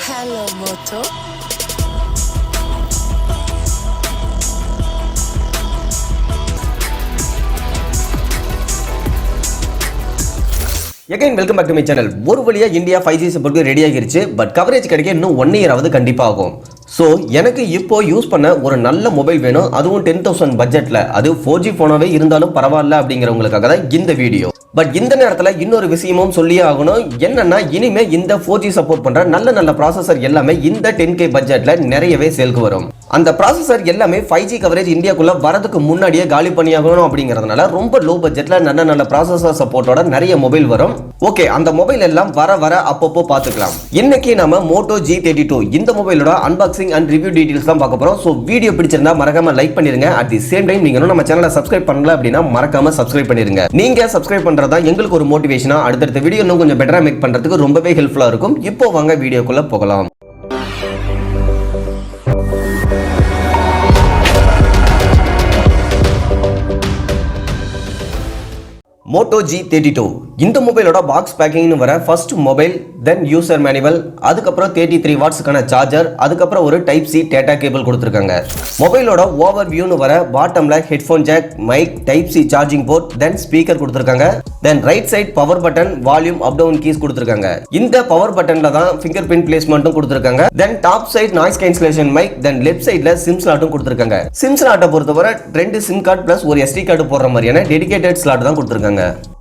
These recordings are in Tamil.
Hello, moto. Again, welcome back to my channel. ஒரு வழியா இந்தியா 5G சப்போர்ட் ரெடி ஆகிருச்சு. பட் கவரேஜ் கிடைக்க இன்னும் 1 இயர் ஆவது கண்டிப்பா ஆகும். ஸோ எனக்கு இப்போ யூஸ் பண்ண ஒரு நல்ல மொபைல் வேணும், அதுவும் 10,000 பட்ஜெட்ல. அது 4G போனாவே இருந்தாலும் பரவாயில்ல அப்படிங்கிறவங்களுக்காக தான் இந்த வீடியோ. பட் இந்த நேரத்தில் இன்னொரு விஷயமும் சொல்லியே ஆகணும். என்னன்னா, இனிமே இந்த 4G சப்போர்ட் பண்ற நல்ல ப்ராசஸர் எல்லாமே இந்த 10K பட்ஜெட்ல நிறையவே சேல்க்கு வரும். அந்த ப்ராசஸர் எல்லாமே 5G கவரேஜ் இந்தியாக்குள்ள வரதுக்கு முன்னாடியே காலி பண்ணியாகணும் அப்படிங்கிறதுனால ரொம்ப லோ பட்ஜெட்ல நல்ல ப்ராசஸர் சப்போர்ட்டோட நிறைய மொபைல் வரும். ஓகே, அந்த மொபைல் எல்லாம் வர அப்பப்போ பார்த்துக்கலாம். இன்னைக்கு நம்ம moto g32 இந்த மொபைலோட அன்பாக்சிங் அண்ட் ரிவ்யூ டீடைல்ஸ் தான் பார்க்க போறோம். ஸோ வீடியோ பிடிச்சிருந்தா மறக்காம லைக் பண்ணிருங்க. அட் தி சேம் டைம் நீங்க நம்ம சேனலை சப்ஸ்கிரைப் பண்ணல அப்படின்னா மறக்காம சப்ஸ்கிரைப் பண்ணிருங்க. நீங்க சப்ஸ்கிரைப் பண்றதா எங்களுக்கு ஒரு மோட்டிவேஷனா அடுத்தடுத்த வீடியோ இன்னும் கொஞ்சம் பெட்டரா மேக் பண்றதுக்கு ரொம்பவே ஹெல்ப்ஃபுல்லா இருக்கும். இப்போ வாங்க வீடியோக்குள்ள போகலாம். moto g32 இந்த மொபைலோட பாக்ஸ் பேக்கிங்னு வர ஃபர்ஸ்ட் மொபைல், தென் யூசர் மேனுவல், அதுக்கப்புறம் 33 வாட்ஸ்க்கான சார்ஜர், அதுக்கப்புறம் ஒரு டைப் சி டேட்டா கேபிள் கொடுத்துருக்காங்க. மொபைலோட ஓவர் வியூன்னு வர பாட்டம்ல headphone jack, mic, type C charging port, then speaker கொடுத்துருக்காங்க. Then right side power button, volume up down keys கொடுத்துருக்காங்க. இந்த பவர் பட்டன்ல தான் ஃபிங்கர் பிரிண்ட் பிளேஸ்மெண்ட்டும் கொடுத்துருக்காங்க. Then top side noise cancellation mic, then left சைட்ல சிம் ஸ்லாட்டும் கொடுத்துருக்காங்க. சிம் ஸ்லாட்டை பொறுத்தவரை 2 சிம் கார்டு பிளஸ் ஒரு SD கார்டு போடுற மாதிரியான டெடிகேட்டட் ஸ்லாட் தான் கொடுத்துருக்காங்க.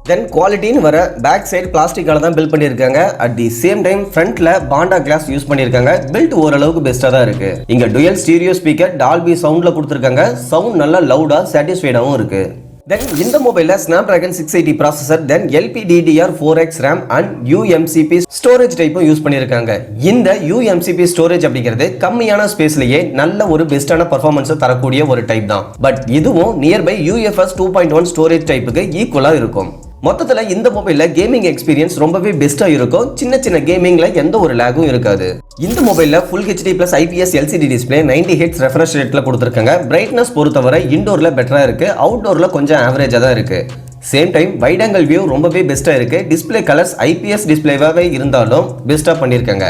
தென் குவாலிட்டின்னு வர பேக் சைடு பிளாஸ்டிக்கால தான் பில்ட் பண்ணியிருக்காங்க. அட் தி சேம் டைம் ஃப்ரண்ட்ல பாண்டா கிளாஸ் யூஸ் பண்ணியிருக்காங்க. பில்ட் ஓரளவுக்கு பெஸ்டா தான் இருக்கு. இங்க டுயல் ஸ்டீரியோ ஸ்பீக்கர் டால்பி சவுண்ட்ல கொடுத்துருக்காங்க. சவுண்ட் நல்லா லவுடா சாட்டிஸ்ஃபைடாவும் இருக்கு. தென் இந்த மொபைல்ல Snapdragon 680 processor, then LPDDR4X RAM and UMCP storage டைப்பும் யூஸ் பண்ணியிருக்காங்க. இந்த UMCP ஸ்டோரேஜ் அப்படிங்கிறது கம்மியான ஸ்பேஸ்லயே நல்ல ஒரு பெஸ்டான பர்ஃபார்மன்ஸை தரக்கூடிய ஒரு டைப் தான். பட் இதுவும் நியர்பை UFS 2.1 ஸ்டோரேஜ் டைப்புக்கு ஈக்குவலா இருக்கும். மொத்தத்தில் இந்த மொபைலில் கேமிங் எக்ஸ்பீரியன்ஸ் ரொம்பவே பெஸ்ட்டாக இருக்கும். சின்ன கேமிங்கில் எந்த ஒரு லேகும் இருக்காது. இந்த மொபைலில் full HD + IPS LCD display 90 Hz refresh ரேட்டில் கொடுத்துருக்காங்க. பிரைட்னஸ் பொறுத்தவரை இன்டோரில் பெட்டராக இருக்குது, அவுட்டோரில் கொஞ்சம் ஆவரேஜாக தான் இருக்குது. Same time wide angle view ரொம்பவே பெஸ்ட்டாக இருக்குது. டிஸ்பிளே கலர்ஸ் IPS டிஸ்பிளேவாகவே இருந்தாலும் பெஸ்ட்டாக பண்ணியிருக்காங்க.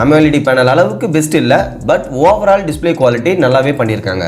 AMOLED பேனல் அளவுக்கு பெஸ்ட் இல்லை, பட் ஓவரால் டிஸ்பிளே குவாலிட்டி நல்லாவே பண்ணியிருக்காங்க.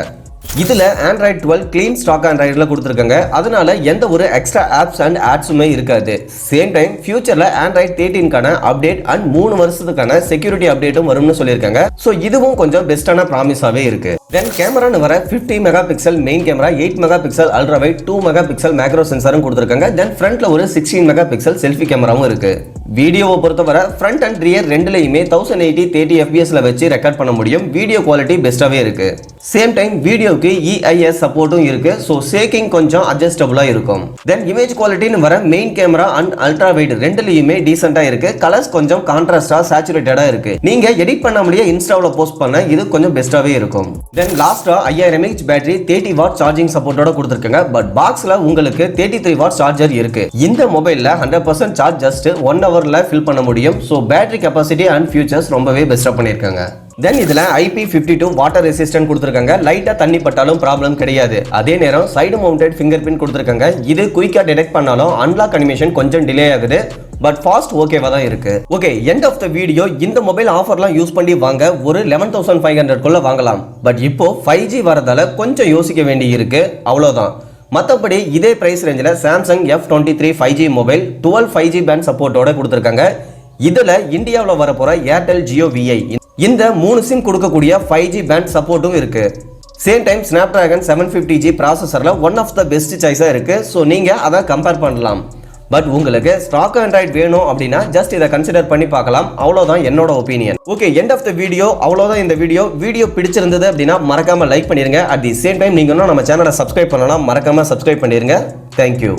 இதுல Android 12 கிளீன் ஸ்டாக் ஆண்ட்ராய்டில் கொடுத்துருக்காங்க. அதனால எந்த ஒரு எக்ஸ்ட்ரா ஆப்ஸ் அண்ட் ஆட்ஸுமே இருக்காது. சேம் டைம் ஃபியூச்சர்ல Android 13க்கான அப்டேட் அண்ட் 3 வருஷத்துக்கான செக்யூரிட்டி அப்டேட்டும் வரும்னு சொல்லியிருக்காங்க. ஸோ இதுவும் கொஞ்சம் பெஸ்டான ப்ராமிஸாவே இருக்கு. தென் கேமரான்னு வர 50 megapixel main camera, 8 megapixel ultra wide, 2 megapixel macro சென்சாரும் கொடுத்துருக்காங்க. தென் ஃப்ரண்ட்ல ஒரு 16 மெகா பிக்சல் செல்ஃபி கேமராவும் இருக்கு. வீடியோவை பொறுத்தவரை ஃப்ரண்ட் அண்ட் ரியர் ரெண்டுலையுமே 1080 30 fps வச்சு ரெக்கார்ட் பண்ண முடியும். வீடியோ குவாலிட்டி பெஸ்ட்டாவே இருக்கு. சேம் டைம் வீடியோக்கு EIS சப்போர்ட்டும் இருக்கு. ஸோ சேக்கிங் கொஞ்சம் அட்ஜஸ்டபிளா இருக்கும். தென் இமேஜ் குவாலிட்டின்னு வர main camera and ultra wide ரெண்டுலையுமே டீசெண்டா இருக்கு. கலர்ஸ் கொஞ்சம் கான்ட்ராஸ்டா சேச்சுரேட்டடா இருக்கு. நீங்க எடிட் பண்ணாமலேயே இன்ஸ்டாவில் போஸ்ட் பண்ண இது கொஞ்சம் பெஸ்ட்டாவே இருக்கும். தென் லாஸ்டா 5000 mAh பேட்டரி 30 வாட் சார்ஜிங் சப்போர்ட்டோட கொடுத்துருக்காங்க. பட் பாக்ஸ்ல உங்களுக்கு 33 வாட் சார்ஜர் இருக்கு. இந்த மொபைல்ல 100% சார்ஜ் ஜஸ்ட் 1 ஹவர்ல ஃபில் பண்ண முடியும். So battery capacity and features ரொம்பவே பெஸ்டா பண்ணியிருக்காங்க. தென் இதுல IP52 வாட்டர் ரெசிஸ்டன்ட் கொடுத்துருக்காங்க. லைட்டா தண்ணி பட்டாலும் ப்ராப்ளம் கிடையாது. அதே நேரம் சைடு மவுண்டட் ஃபிங்கர் பிரிண்ட் கொடுத்துருக்காங்க. இது குயிக்கா டிடெக்ட் பண்ணாலும் அன்லாக் அனிமேஷன் கொஞ்சம் டிலே ஆகுது. பட் ஃபாஸ்ட் ஓகேவா தான் இருக்கு. Okay, end of the video. இந்த மொபைல் ஆஃபர்லாம் யூஸ் பண்ணி வாங்க ஒரு 11,500 குள்ள வாங்கலாம். பட் இப்போ 5G வரதால கொஞ்சம் யோசிக்க வேண்டி இருக்கு, அவ்வளோதான். மற்றபடி இதே பிரைஸ் ரேஞ்சில் Samsung F23 5G mobile 12 5G pant சப்போர்ட்டோட கொடுத்துருக்காங்க. இதுல இந்தியாவில் வரப்போற ஏர்டெல் ஜியோ VI இந்த 3 சிம் கொடுக்கக்கூடிய 5G பேண்ட் சப்போர்ட்டும் இருக்கு. சேம் டைம் ஸ்னாப்டிராகன் 750G ப்ராசஸர்ல ஒன் ஆஃப் த பெஸ்ட் சாய்ஸா இருக்கு. ஸோ நீங்க அதை கம்பேர் பண்ணலாம். பட் உங்களுக்கு ஸ்டாக் ஆண்ட்ராய்டு வேணும் அப்படின்னா ஜஸ்ட் இதை கன்சிடர் பண்ணி பார்க்கலாம். அவ்வளோதான் என்னோட opinion. Okay, end of the video. அவ்வளோதான் இந்த வீடியோ பிடிச்சிருந்தது அப்படின்னா மறக்காம லைக் பண்ணிருங்க. அட் தி சேம் டைம் நீங்க இன்னும் நம்ம சேனலை சப்ஸ்கிரைப் பண்ணலாம், மறக்காம சப்ஸ்கிரைப் பண்ணிருங்க. தேங்க்யூ.